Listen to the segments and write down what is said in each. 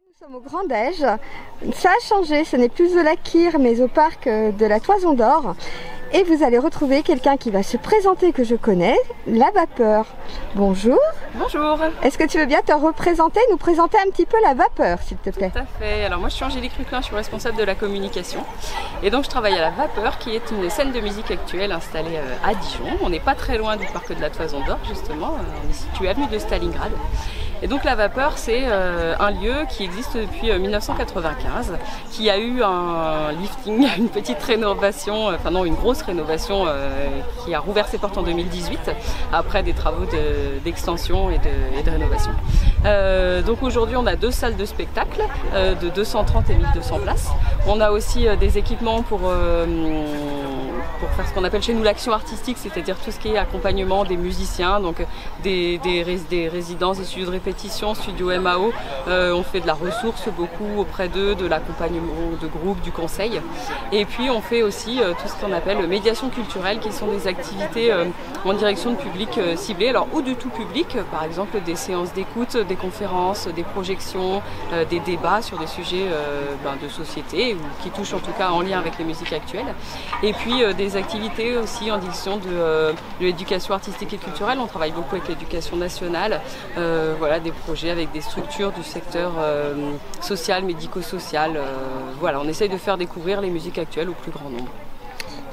Nous sommes au Grand Dège. Ça a changé, ce n'est plus au lac Kyr mais au parc de la Toison d'Or. Et vous allez retrouver quelqu'un qui va se présenter que je connais, La Vapeur. Bonjour. Bonjour. Est-ce que tu veux bien te représenter, nous présenter un petit peu La Vapeur, s'il te plaît? Tout à fait. Alors moi je suis Angélique Ruclin, je suis responsable de la communication. Et donc je travaille à La Vapeur, qui est une scène de musique actuelle installée à Dijon. On n'est pas très loin du parc de la Toison d'Or, justement. On est situé avenue de Stalingrad. Et donc La Vapeur, c'est un lieu qui existe depuis 1995, qui a eu un lifting, une petite rénovation, enfin non, une grosse rénovation qui a rouvert ses portes en 2018, après des travaux d'extension et de rénovation. Donc aujourd'hui, on a deux salles de spectacle de 230 et 1200 places. On a aussi des équipements pour faire ce qu'on appelle chez nous l'action artistique, c'est-à-dire tout ce qui est accompagnement des musiciens, donc des résidences, des studios de répétition, studios MAO. On fait de la ressource beaucoup auprès d'eux, de l'accompagnement de groupe, du conseil. Et puis on fait aussi tout ce qu'on appelle médiation culturelle, qui sont des activités en direction de public ciblé, alors ou du tout public, par exemple des séances d'écoute, des conférences, des projections, des débats sur des sujets de société, ou qui touchent en tout cas en lien avec les musiques actuelles. Et puis des activités aussi en direction de l'éducation artistique et culturelle. On travaille beaucoup avec l'éducation nationale, voilà, des projets avec des structures du secteur social, médico-social. Voilà, on essaye de faire découvrir les musiques actuelles au plus grand nombre.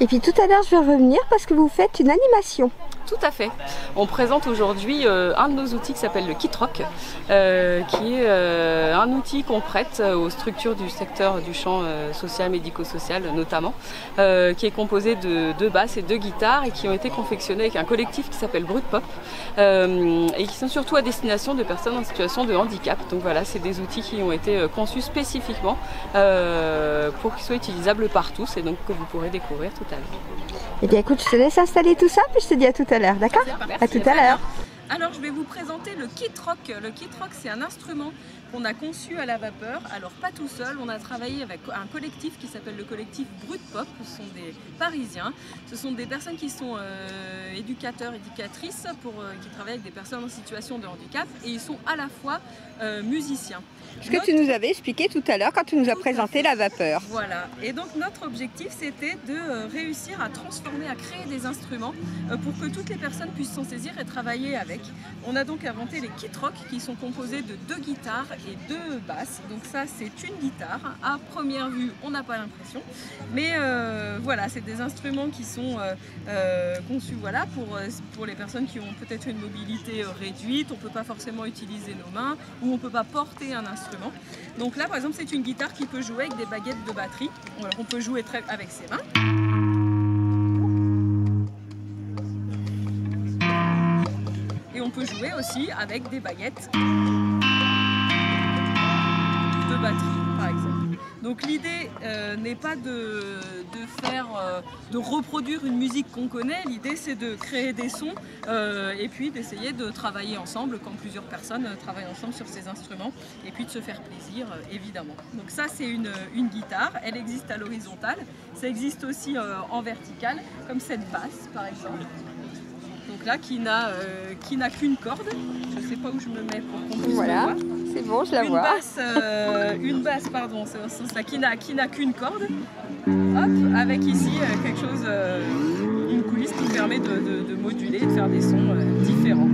Et puis tout à l'heure, je vais revenir parce que vous faites une animation. Tout à fait. On présente aujourd'hui un de nos outils qui s'appelle le KitRock, qui est un outil qu'on prête aux structures du secteur du champ social, médico-social notamment, qui est composé de deux basses et deux guitares et qui ont été confectionnés avec un collectif qui s'appelle Brut Pop et qui sont surtout à destination de personnes en situation de handicap. Donc voilà, c'est des outils qui ont été conçus spécifiquement pour qu'ils soient utilisables par tous et donc que vous pourrez découvrir tout à l'heure. Eh bien écoute, je te laisse installer tout ça, puis je te dis à tout à l'heure, d'accord? À tout à l'heure. Alors je vais vous présenter le KitRock. Le KitRock, c'est un instrument qu'on a conçu à La Vapeur. Alors pas tout seul, on a travaillé avec un collectif qui s'appelle le collectif Brut Pop. Ce sont des Parisiens, ce sont des personnes qui sont éducateurs, éducatrices, qui travaillent avec des personnes en situation de handicap et ils sont à la fois musiciens. Ce que tu nous avais expliqué tout à l'heure quand tu nous as présenté La Vapeur. Voilà, et donc notre objectif c'était de réussir à transformer, à créer des instruments pour que toutes les personnes puissent s'en saisir et travailler avec. On a donc inventé les KitRock qui sont composés de deux guitares et deux basses. Donc ça c'est une guitare, à première vue on n'a pas l'impression, mais voilà, c'est des instruments qui sont conçus voilà, pour les personnes qui ont peut-être une mobilité réduite, on ne peut pas forcément utiliser nos mains ou on ne peut pas porter un instrument. Donc là par exemple c'est une guitare qui peut jouer avec des baguettes de batterie. Alors, on peut jouer avec ses mains. Et on peut jouer aussi avec des baguettes de batterie par exemple. Donc l'idée n'est pas de reproduire une musique qu'on connaît, l'idée c'est de créer des sons et puis d'essayer de travailler ensemble quand plusieurs personnes travaillent ensemble sur ces instruments et puis de se faire plaisir évidemment. Donc ça c'est une guitare, elle existe à l'horizontale, ça existe aussi en verticale comme cette basse par exemple. Donc là qui n'a qu'une corde, je ne sais pas où je me mets pour qu'on puisse voilà. le voir. C'est bon, je la vois. Une basse, pardon, c'est au sens là, qui n'a qu'une corde. Hop, avec ici quelque chose, une coulisse qui permet de moduler et de faire des sons différents.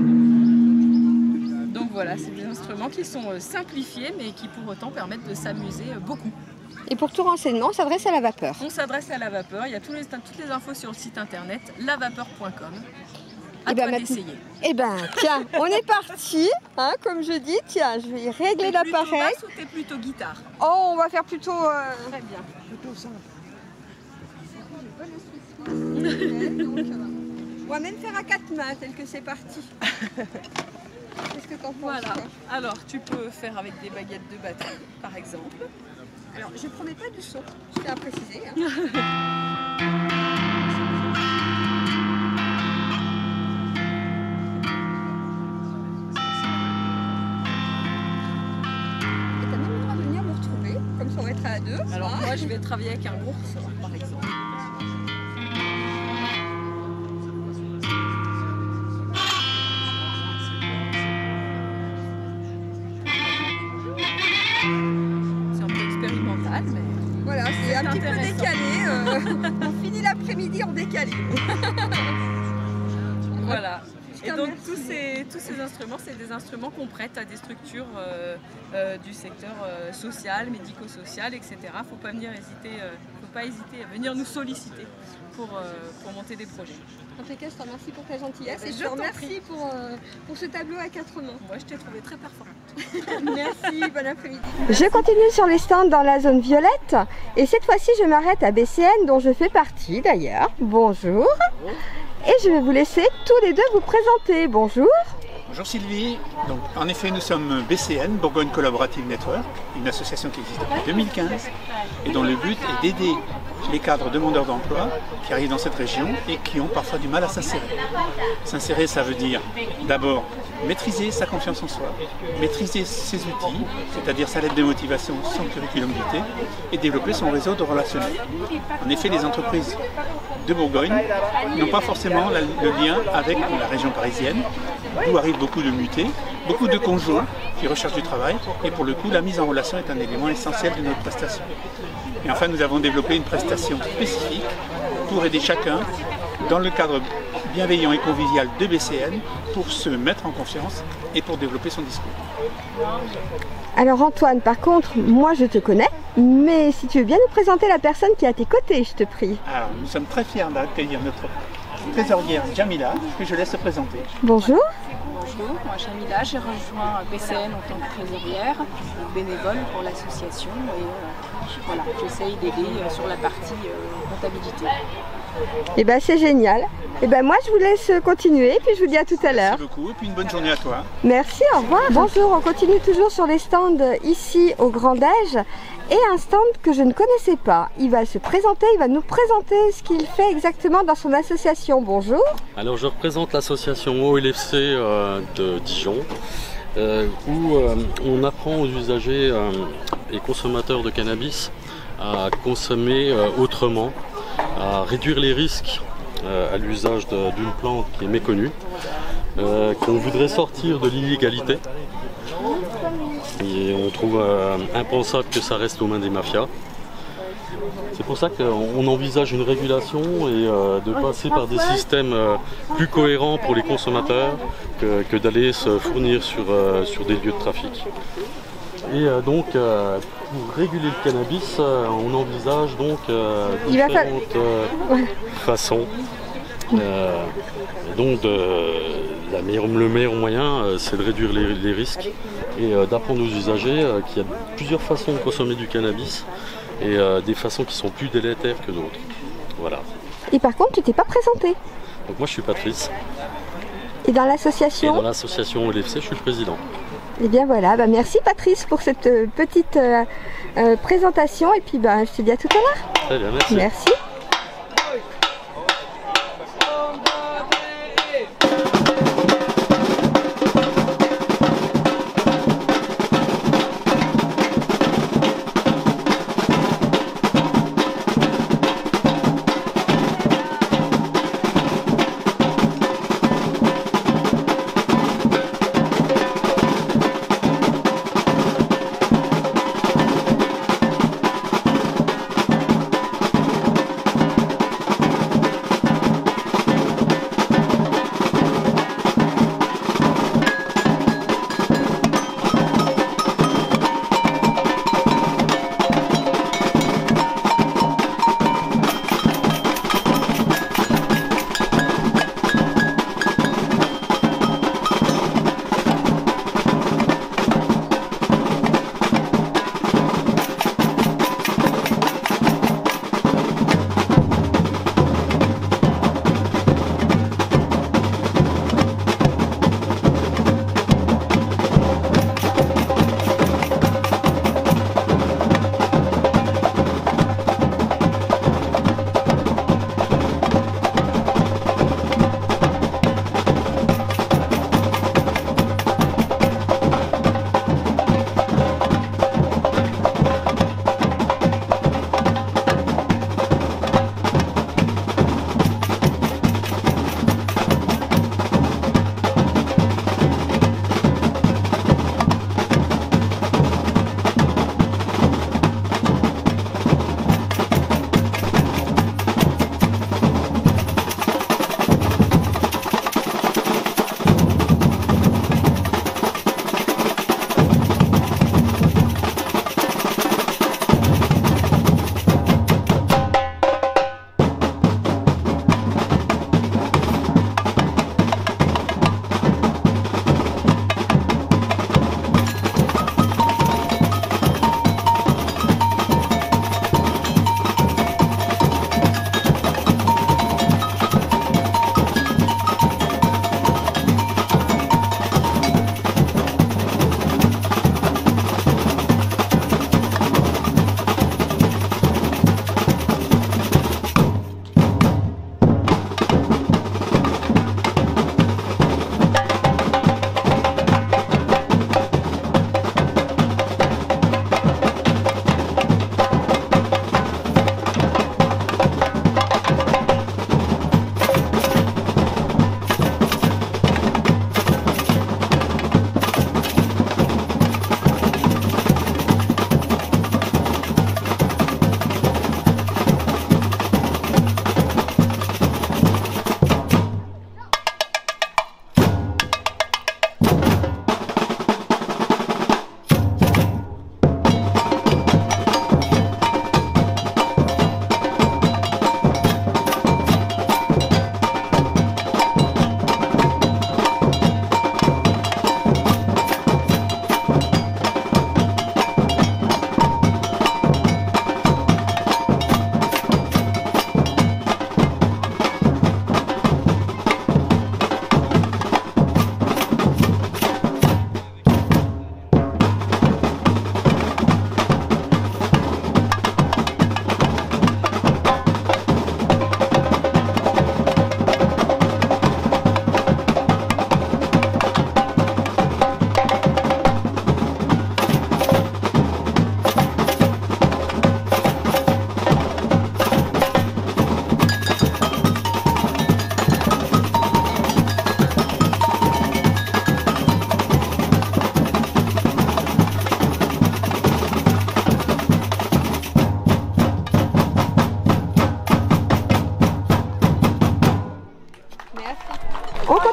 Donc voilà, c'est des instruments qui sont simplifiés mais qui pour autant permettent de s'amuser beaucoup. Et pour tout renseignement, on s'adresse à La Vapeur. On s'adresse à La Vapeur, il y a toutes les infos sur le site internet lavapeur.com. À toi d'essayer. Eh ben, tiens, on est parti, hein, comme je dis. Tiens, je vais régler l'appareil. T'es plutôt basse ou t'es plutôt guitare? Oh, on va faire plutôt... Très bien. Plutôt simple. On va même faire à quatre mains, tel que c'est parti. Qu'est-ce que t'en penses? Voilà. Alors, tu peux faire avec des baguettes de batterie, par exemple. Alors, je promets pas du son, je tiens à préciser. Hein. Comme ça on va être à deux. Alors moi je vais travailler avec un gros ressort par exemple. Voilà, c'est un petit peu intéressant. décalé. On finit l'après-midi en décalé. Voilà. Et donc Merci. tous ces instruments, c'est des instruments qu'on prête à des structures du secteur social, médico-social, etc. Faut pas hésiter à venir nous solliciter pour monter des projets. En tout cas, je te remercie pour ta gentillesse et je Je te t'en remercie pour ce tableau à 4 mains. Moi, je t'ai trouvé très performante. Merci, bon après-midi. Je continue sur les stands dans la zone violette et cette fois-ci je m'arrête à BCN dont je fais partie d'ailleurs. Bonjour. Et je vais vous laisser tous les deux vous présenter. Bonjour. Bonjour Sylvie. Donc, en effet, nous sommes BCN, Bourgogne Collaborative Network, une association qui existe depuis 2015 et dont le but est d'aider les cadres demandeurs d'emploi qui arrivent dans cette région et qui ont parfois du mal à s'insérer. S'insérer, ça veut dire d'abord maîtriser sa confiance en soi, maîtriser ses outils, c'est-à-dire sa lettre de motivation, son curriculum vitae, et développer son réseau de relationnel. En effet, les entreprises de Bourgogne n'ont pas forcément le lien avec la région parisienne, d'où arrivent beaucoup de mutés, beaucoup de conjoints qui recherchent du travail, et pour le coup, la mise en relation est un élément essentiel de notre prestation. Et enfin, nous avons développé une prestation spécifique pour aider chacun, dans le cadre bienveillant et convivial de BCN, pour se mettre en confiance et pour développer son discours. Alors Antoine, par contre, moi je te connais, mais si tu veux bien nous présenter la personne qui est à tes côtés, je te prie. Alors, nous sommes très fiers d'accueillir notre trésorière Jamila, que je laisse se présenter. Bonjour. Bonjour, moi Jamila, j'ai rejoint BCN en tant que trésorière, bénévole pour l'association et voilà, j'essaye d'aider sur la partie comptabilité. Et ben c'est génial. Et ben moi je vous laisse continuer, puis je vous dis à tout à l'heure. Merci beaucoup et puis une bonne journée à toi. Merci, au revoir. Bonjour, on continue toujours sur les stands ici au Grand Dège et un stand que je ne connaissais pas. Il va se présenter, il va nous présenter ce qu'il fait exactement dans son association. Bonjour. Alors je représente l'association OLFC de Dijon où on apprend aux usagers et consommateurs de cannabis à consommer autrement, à réduire les risques à l'usage d'une plante qui est méconnue, qu'on voudrait sortir de l'illégalité. Et on trouve impensable que ça reste aux mains des mafias. C'est pour ça qu'on envisage une régulation et de passer par des systèmes plus cohérents pour les consommateurs que d'aller se fournir sur des lieux de trafic. Et donc, pour réguler le cannabis, on envisage donc différentes façons. Donc, le meilleur moyen, c'est de réduire les risques et d'apprendre aux usagers qu'il y a plusieurs façons de consommer du cannabis et des façons qui sont plus délétères que d'autres. Voilà. Et par contre, tu t'es pas présenté. Donc moi, je suis Patrice. Et dans Et l'association dans l'association OLFC, je suis le président. Eh bien voilà, bah merci Patrice pour cette petite présentation et puis bah, je te dis à tout à l'heure. Très bien, merci. Merci.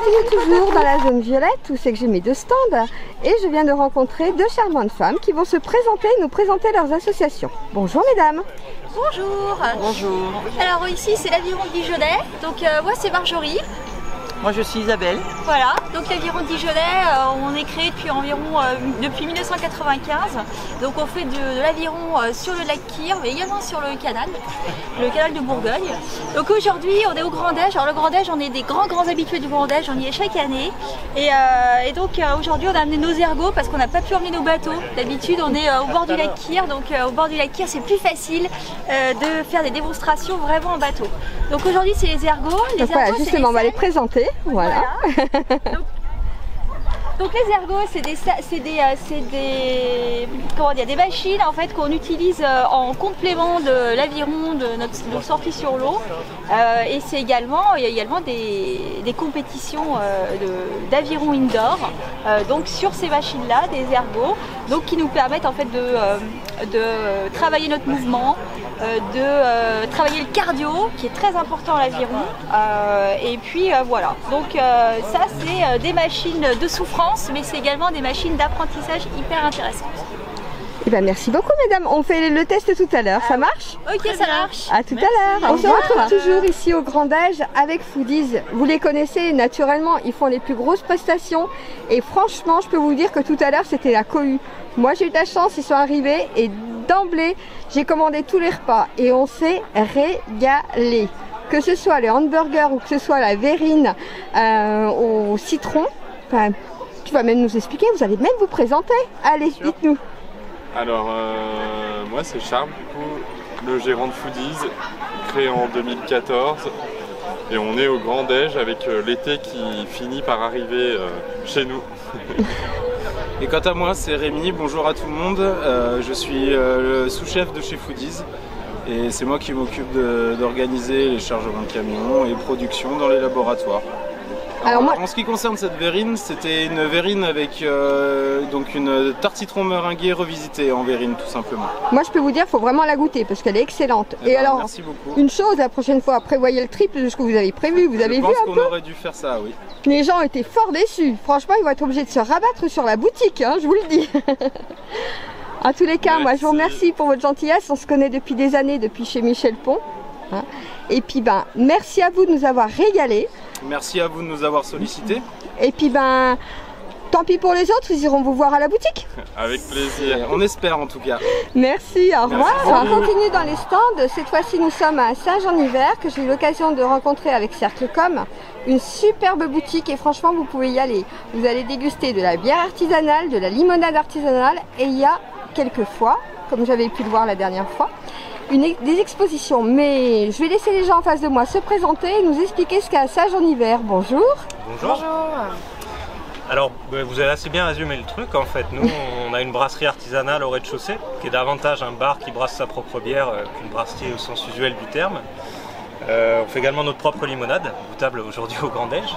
continue toujours dans la zone violette où c'est que j'ai mes deux stands et je viens de rencontrer deux charmantes femmes qui vont se présenter et nous présenter leurs associations. Bonjour mesdames. Bonjour. Bonjour. Alors ici c'est l'Aviron Dijonais, donc moi c'est Marjorie. Moi je suis Isabelle. Voilà, donc l'Aviron Dijonais, on est créé depuis 1995. Donc on fait de l'aviron sur le lac Kyr, mais également sur le canal de Bourgogne. Donc aujourd'hui on est au Grand Dège. Alors le Grand Dège, on est des grands habitués du Grand Dège, on y est chaque année. Et donc aujourd'hui on a amené nos ergots parce qu'on n'a pas pu emmener nos bateaux. D'habitude on est au bord du lac Kyr, donc au bord du lac Kyr c'est plus facile de faire des démonstrations vraiment en bateau. Donc aujourd'hui c'est les ergots. Donc voilà, justement on va les présenter. Voilà. Donc les ergots, c'est des machines en fait qu'on utilise en complément de l'aviron, de notre sortie sur l'eau. Et il y a également des compétitions d'aviron indoor. Donc sur ces machines-là, des ergots, donc qui nous permettent en fait de travailler notre mouvement, de travailler le cardio, qui est très important à l'aviron. Et puis voilà. Donc ça c'est des machines de souffrance, mais c'est également des machines d'apprentissage hyper intéressantes. Eh ben, merci beaucoup mesdames, on fait le test tout à l'heure, ça marche? Ok, ça marche. À tout à l'heure. On se retrouve toujours ici au Grand Dège avec Foodies. Vous les connaissez naturellement, ils font les plus grosses prestations et franchement je peux vous dire que tout à l'heure c'était la cohue. Moi j'ai eu de la chance, ils sont arrivés et d'emblée j'ai commandé tous les repas et on s'est régalé. Que ce soit le hamburger ou que ce soit la verrine au citron, enfin, tu vas même nous expliquer, vous allez même vous présenter. Allez, dites-nous. Alors, moi c'est Charles, du coup, le gérant de Foodies, créé en 2014. Et on est au Grand Dège avec l'été qui finit par arriver chez nous. Et quant à moi, c'est Rémi, bonjour à tout le monde. Je suis le sous-chef de chez Foodies. Et c'est moi qui m'occupe d'organiser les chargements de camions et production dans les laboratoires. Alors moi... En ce qui concerne cette verrine, c'était une verrine avec donc une tarte citron meringuée revisitée en verrine tout simplement. Moi je peux vous dire, il faut vraiment la goûter parce qu'elle est excellente. Et alors, merci beaucoup. Une chose, la prochaine fois, prévoyez le triple de ce que vous avez prévu. Vous avez vu un peu ? Je pense qu'on aurait dû faire ça, oui. Les gens étaient fort déçus. Franchement, ils vont être obligés de se rabattre sur la boutique, hein, je vous le dis. En tous les cas, merci. Moi je vous remercie pour votre gentillesse. On se connaît depuis des années, depuis chez Michel Pont. Hein. Et puis merci à vous de nous avoir régalés. Merci à vous de nous avoir sollicités. Et puis tant pis pour les autres, ils iront vous voir à la boutique. Avec plaisir, on espère en tout cas. Merci, au revoir. On continue dans les stands. Cette fois-ci, nous sommes à Saint-Jean-Hiver, que j'ai eu l'occasion de rencontrer avec CercleCom. Une superbe boutique et franchement, vous pouvez y aller. Vous allez déguster de la bière artisanale, de la limonade artisanale et il y a quelquefois, comme j'avais pu le voir la dernière fois, des expositions, mais je vais laisser les gens en face de moi se présenter et nous expliquer ce qu'est Saint-Jean-Hiver. Bonjour. Bonjour. Alors, vous avez assez bien résumé le truc. En fait, nous, on a une brasserie artisanale au rez-de-chaussée, qui est davantage un bar qui brasse sa propre bière qu'une brasserie au sens usuel du terme. On fait également notre propre limonade, goûtable aujourd'hui au Grand Dège.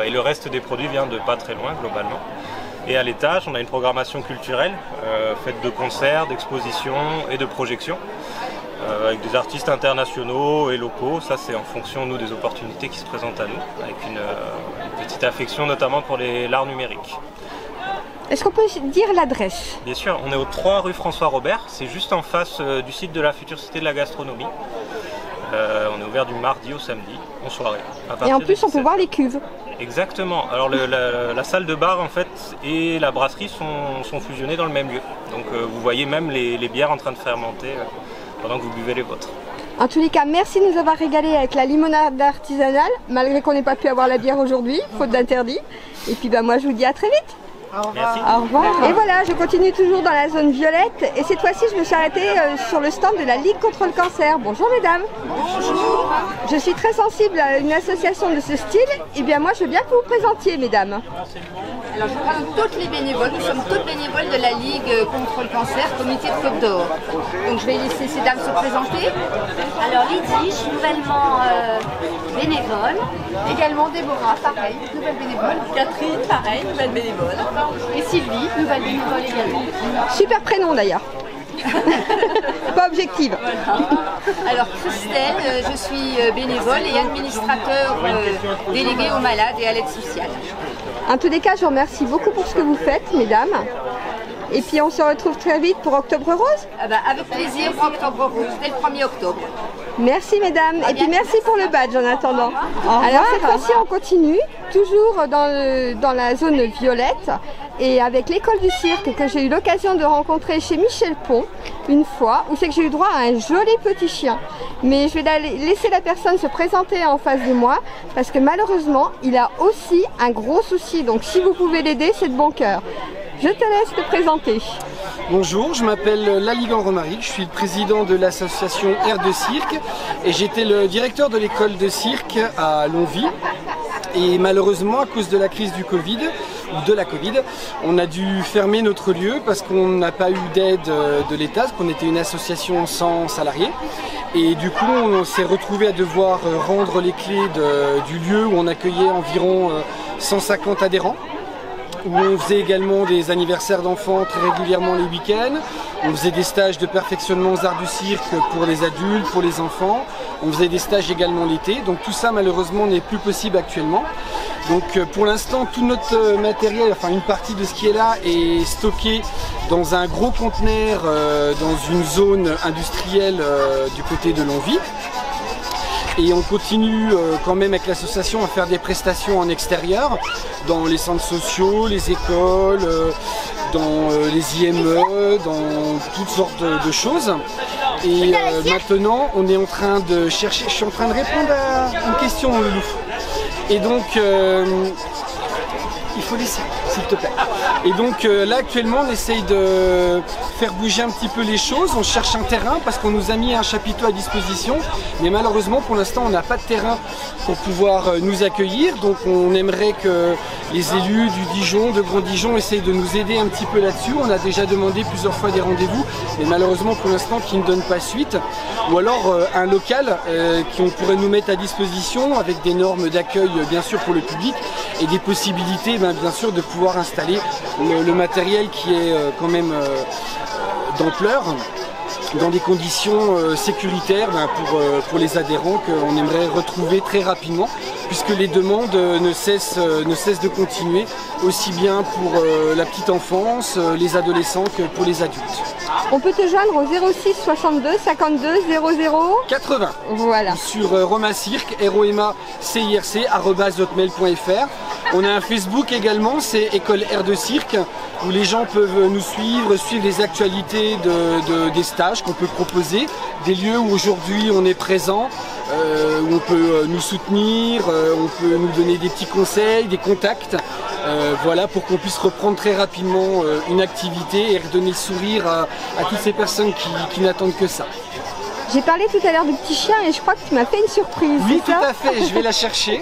Et le reste des produits vient de pas très loin, globalement. Et à l'étage, on a une programmation culturelle faite de concerts, d'expositions et de projections avec des artistes internationaux et locaux. Ça, c'est en fonction, nous, des opportunités qui se présentent à nous, avec une petite affection notamment pour l'art numérique. Est-ce qu'on peut dire l'adresse? Bien sûr, on est au 3 rue François Robert, c'est juste en face du site de la future cité de la gastronomie. On est ouvert du mardi au samedi, en soirée. Et en plus, on peut voir les cuves. Exactement. Alors la salle de bar en fait et la brasserie sont fusionnées dans le même lieu. Donc vous voyez même les bières en train de fermenter pendant que vous buvez les vôtres. En tous les cas, merci de nous avoir régalé avec la limonade artisanale, malgré qu'on n'ait pas pu avoir la bière aujourd'hui, faute d'interdit. Et puis moi je vous dis à très vite. Au revoir. Merci. Au revoir. Et voilà, je continue toujours dans la zone violette et cette fois-ci je me suis arrêtée sur le stand de la Ligue contre le cancer. Bonjour mesdames. Bonjour. Je suis très sensible à une association de ce style. Et bien moi je veux bien que vous vous présentiez mesdames. Alors je présente toutes les bénévoles, nous sommes toutes bénévoles de la Ligue contre le cancer, comité de Côte d'Or. Donc je vais laisser ces dames se présenter. Alors Lydie, je suis nouvellement bénévole. Également Déborah, pareil, nouvelle bénévole. Catherine, pareil, nouvelle bénévole. Et Sylvie, nouvelle bénévole également. Super prénom d'ailleurs. Pas objective. Alors Christelle, je suis bénévole et administrateur délégué aux malades et à l'aide sociale. En tous les cas, je vous remercie beaucoup pour ce que vous faites, mesdames. Et puis on se retrouve très vite pour Octobre Rose. Avec plaisir pour Octobre Rose, dès le 1er octobre. Merci mesdames, et puis merci pour le badge en attendant. Alors cette fois-ci on continue, toujours dans la zone violette, et avec l'école du cirque que j'ai eu l'occasion de rencontrer chez Michel Pont une fois, où c'est que j'ai eu droit à un joli petit chien. Mais je vais laisser la personne se présenter en face de moi, parce que malheureusement il a aussi un gros souci, donc si vous pouvez l'aider, c'est de bon cœur. Je te laisse te présenter. Bonjour, je m'appelle Laligan Romaric, je suis le président de l'association Air de Cirque et j'étais le directeur de l'école de cirque à Longwy. Et malheureusement, à cause de la crise du Covid, ou de la Covid, on a dû fermer notre lieu parce qu'on n'a pas eu d'aide de l'État, parce qu'on était une association sans salariés. Et du coup, on s'est retrouvé à devoir rendre les clés du lieu où on accueillait environ 150 adhérents. Où on faisait également des anniversaires d'enfants très régulièrement les week-ends. On faisait des stages de perfectionnement aux arts du cirque pour les adultes, pour les enfants. On faisait des stages également l'été. Donc tout ça malheureusement n'est plus possible actuellement. Donc pour l'instant tout notre matériel, enfin une partie de ce qui est là est stocké dans un gros conteneur dans une zone industrielle du côté de Longwy. Et on continue quand même avec l'association à faire des prestations en extérieur, dans les centres sociaux, les écoles, dans les IME, dans toutes sortes de choses. Et maintenant, on est en train de chercher, je suis en train de répondre à une question, Loulou. Et donc, il faut laisser, s'il te plaît. Et donc là actuellement on essaye de faire bouger un petit peu les choses, on cherche un terrain parce qu'on nous a mis un chapiteau à disposition, mais malheureusement pour l'instant on n'a pas de terrain pour pouvoir nous accueillir, donc on aimerait que les élus du Dijon, de Grand Dijon essayent de nous aider un petit peu là-dessus. On a déjà demandé plusieurs fois des rendez-vous, mais malheureusement pour l'instant qui ne donnent pas suite, ou alors un local qu'on pourrait nous mettre à disposition avec des normes d'accueil bien sûr pour le public et des possibilités bien sûr de pouvoir installer le matériel qui est quand même d'ampleur dans des conditions sécuritaires pour les adhérents qu'on aimerait retrouver très rapidement puisque les demandes ne cessent de continuer aussi bien pour la petite enfance, les adolescents que pour les adultes. On peut te joindre au 06 62 52 00 80. Voilà. Sur romacirque, @hotmail.fr. On a un Facebook également, c'est École Air de Cirque, où les gens peuvent nous suivre les actualités des stages qu'on peut proposer, des lieux où aujourd'hui on est présent, où on peut nous soutenir, on peut nous donner des petits conseils, des contacts, voilà, pour qu'on puisse reprendre très rapidement une activité et redonner le sourire à toutes ces personnes qui n'attendent que ça. J'ai parlé tout à l'heure du petit chien et je crois que tu m'as fait une surprise. Oui, tout à fait, je vais la chercher.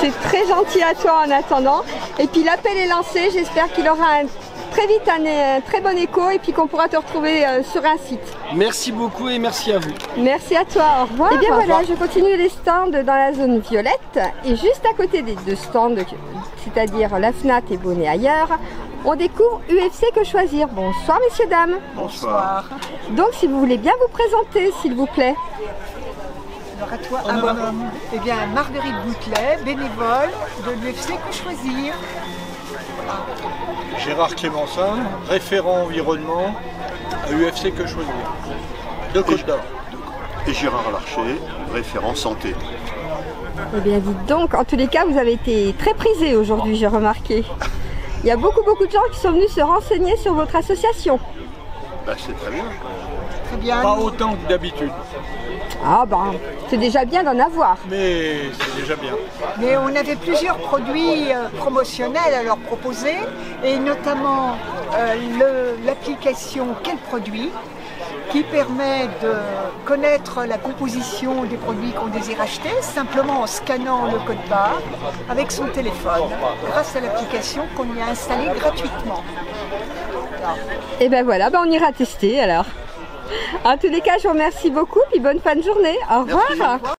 C'est très gentil à toi en attendant. Et puis l'appel est lancé, j'espère qu'il aura très vite un très bon écho et puis qu'on pourra te retrouver sur un site. Merci beaucoup et merci à vous. Merci à toi, au revoir. Et bien voilà, je continue les stands dans la zone violette et juste à côté des deux stands, c'est-à-dire la FNAT et Bonnet ailleurs, on découvre UFC Que Choisir. Bonsoir messieurs, dames. Bonsoir. Donc si vous voulez bien vous présenter s'il vous plaît. Alors à toi, un bonhomme. Eh bien, Marguerite Boutelet, bénévole de l'UFC Que Choisir. Gérard Clémensin, référent environnement à UFC Que Choisir, de Côte d'Or. Et Gérard Larcher, référent santé. Eh bien dites donc, en tous les cas, vous avez été très prisé aujourd'hui, j'ai remarqué. Il y a beaucoup de gens qui sont venus se renseigner sur votre association. Bah, c'est très bien. Très bien. Pas autant que d'habitude. Ah ben, c'est déjà bien d'en avoir. Mais c'est déjà bien. Mais on avait plusieurs produits promotionnels à leur proposer, et notamment l'application Quel produit, qui permet de connaître la composition des produits qu'on désire acheter, simplement en scannant le code barre avec son téléphone, grâce à l'application qu'on y a installée gratuitement. Et ben voilà, on ira tester alors. En tous les cas, je vous remercie beaucoup, puis bonne fin de journée. Au revoir. Merci.